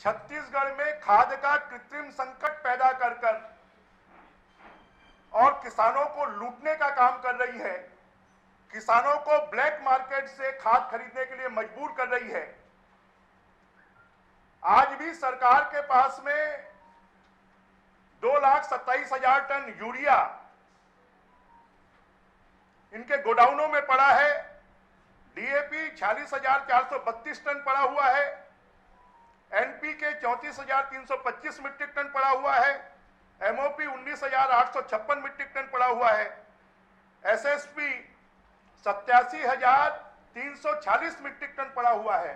छत्तीसगढ़ में खाद का कृत्रिम संकट पैदा कर और किसानों को लूटने का काम कर रही है, किसानों को ब्लैक मार्केट से खाद खरीदने के लिए मजबूर कर रही है। आज भी सरकार के पास में 2,27,000 टन यूरिया इनके गोडाउनों में पड़ा है। डीएपी 46,432 टन पड़ा हुआ है। एनपीके 34,325 मीट्रिक टन पड़ा हुआ है। एमओपी 19,856 मीट्रिक टन पड़ा हुआ है। एसएसपी 87,340 मीट्रिक टन पड़ा हुआ है।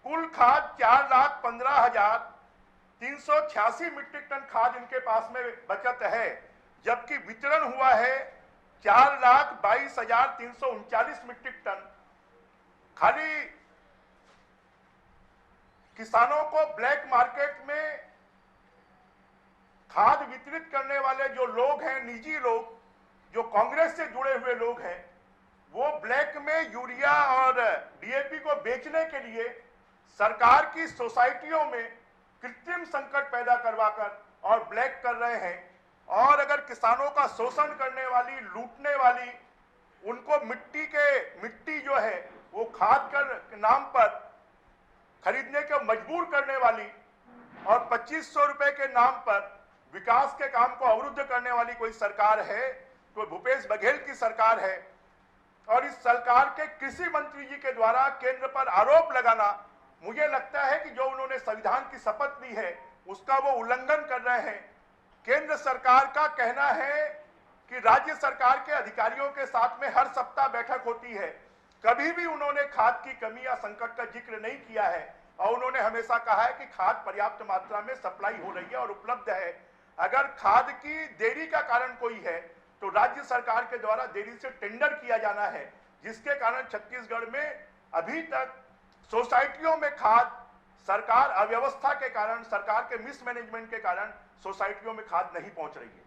कुल खाद 4,15,386 मीट्रिक टन खाद इनके पास में बचत है, जबकि वितरण हुआ है 4,22,339 मीट्रिक टन। खाली किसानों को ब्लैक मार्केट में खाद वितरित करने वाले जो लोग हैं, निजी लोग जो कांग्रेस से जुड़े हुए लोग हैं, वो ब्लैक में यूरिया और डीएपी को बेचने के लिए सरकार की सोसाइटियों में कृत्रिम संकट पैदा करवाकर और ब्लैक कर रहे हैं। और अगर किसानों का शोषण करने वाली, लूटने वाली, उनको मिट्टी जो है वो खाद के नाम पर खरीदने के मजबूर करने वाली और 2500 रुपए के नाम पर विकास के काम को अवरुद्ध करने वाली कोई सरकार है तो भूपेश बघेल की सरकार है। और इस सरकार के कृषि मंत्री जी के द्वारा केंद्र पर आरोप लगाना, मुझे लगता है कि जो उन्होंने संविधान की शपथ ली है उसका वो उल्लंघन कर रहे हैं। केंद्र सरकार का कहना है कि राज्य सरकार के अधिकारियों के साथ में हर सप्ताह बैठक होती है। कभी भी उन्होंने खाद की कमी या संकट का जिक्र नहीं किया है और उन्होंने हमेशा कहा है कि खाद पर्याप्त मात्रा में सप्लाई हो रही है और उपलब्ध है। अगर खाद की देरी का कारण कोई है तो राज्य सरकार के द्वारा देरी से टेंडर किया जाना है, जिसके कारण छत्तीसगढ़ में अभी तक सोसाइटियों में खाद, सरकार अव्यवस्था के कारण, सरकार के मिसमैनेजमेंट के कारण सोसाइटियों में खाद नहीं पहुंच रही है।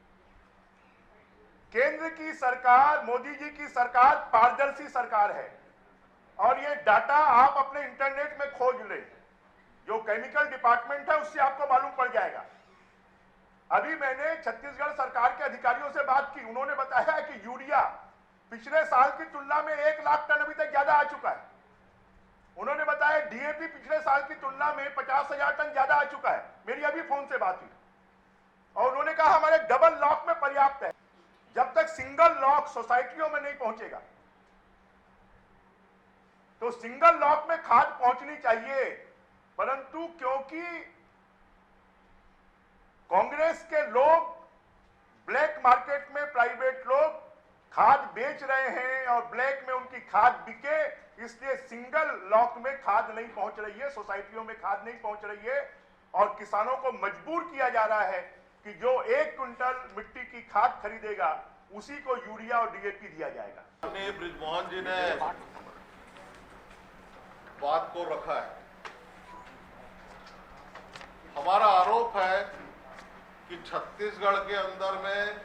केंद्र की सरकार, मोदी जी की सरकार पारदर्शी सरकार है और ये डाटा आप अपने इंटरनेट में खोज ले, जो केमिकल डिपार्टमेंट है उससे आपको मालूम पड़ जाएगा। अभी मैंने छत्तीसगढ़ सरकार के अधिकारियों से बात की, उन्होंने बताया कि यूरिया पिछले साल की तुलना में 1 लाख टन अभी तक ज्यादा आ चुका है। उन्होंने बताया डीएपी पिछले साल की तुलना में 50,000 टन ज्यादा आ चुका है। मेरी अभी फोन से बात हुई और उन्होंने कहा हमारे डबल लॉक में पर्याप्त है। जब तक सिंगल लॉक सोसाइटियों में नहीं पहुंचेगा तो सिंगल लॉक में खाद पहुंचनी चाहिए, परंतु क्योंकि कांग्रेस के लोग, ब्लैक मार्केट में प्राइवेट लोग खाद बेच रहे हैं और ब्लैक में उनकी खाद बिके, इसलिए सिंगल लॉक में खाद नहीं पहुंच रही है, सोसाइटियों में खाद नहीं पहुंच रही है और किसानों को मजबूर किया जा रहा है कि जो 1 क्विंटल मिट्टी की खाद खरीदेगा उसी को यूरिया और डीएपी दिया जाएगा। बृजमोहन जी ने बात को रखा है। हमारा आरोप है कि छत्तीसगढ़ के अंदर में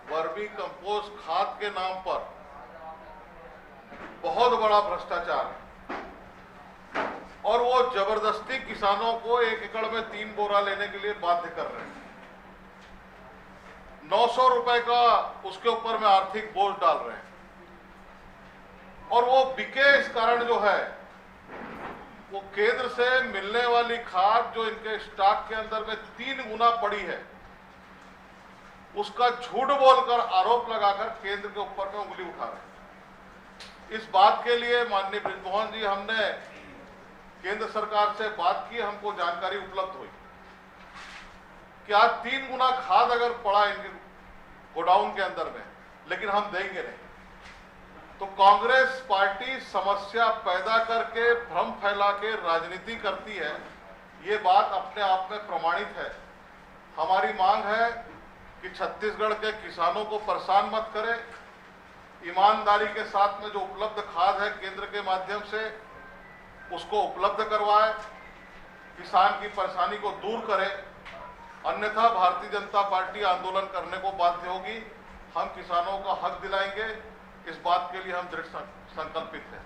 वर्मी कंपोस्ट खाद के नाम पर बहुत बड़ा भ्रष्टाचार है और वो जबरदस्ती किसानों को 1 एकड़ में 3 बोरा लेने के लिए बाध्य कर रहे हैं। 900 रुपए का उसके ऊपर में आर्थिक बोझ डाल रहे हैं और वो बिके इस कारण जो है वो केंद्र से मिलने वाली खाद जो इनके स्टॉक के अंदर में 3 गुना पड़ी है, उसका झूठ बोलकर आरोप लगाकर केंद्र के ऊपर में उंगली उठा रहे हैं। इस बात के लिए माननीय बृजमोहन जी, हमने केंद्र सरकार से बात की, हमको जानकारी उपलब्ध हुई कि आज 3 गुना खाद अगर पड़ा इनके गोडाउन के अंदर में, लेकिन हम देंगे नहीं। तो कांग्रेस पार्टी समस्या पैदा करके, भ्रम फैला के राजनीति करती है, ये बात अपने आप में प्रमाणित है। हमारी मांग है कि छत्तीसगढ़ के किसानों को परेशान मत करें, ईमानदारी के साथ में जो उपलब्ध खाद है केंद्र के माध्यम से उसको उपलब्ध करवाए, किसान की परेशानी को दूर करें, अन्यथा भारतीय जनता पार्टी आंदोलन करने को बाध्य होगी। हम किसानों का हक दिलाएंगे, इस बात के लिए हम दृढ़ संकल्पित हैं।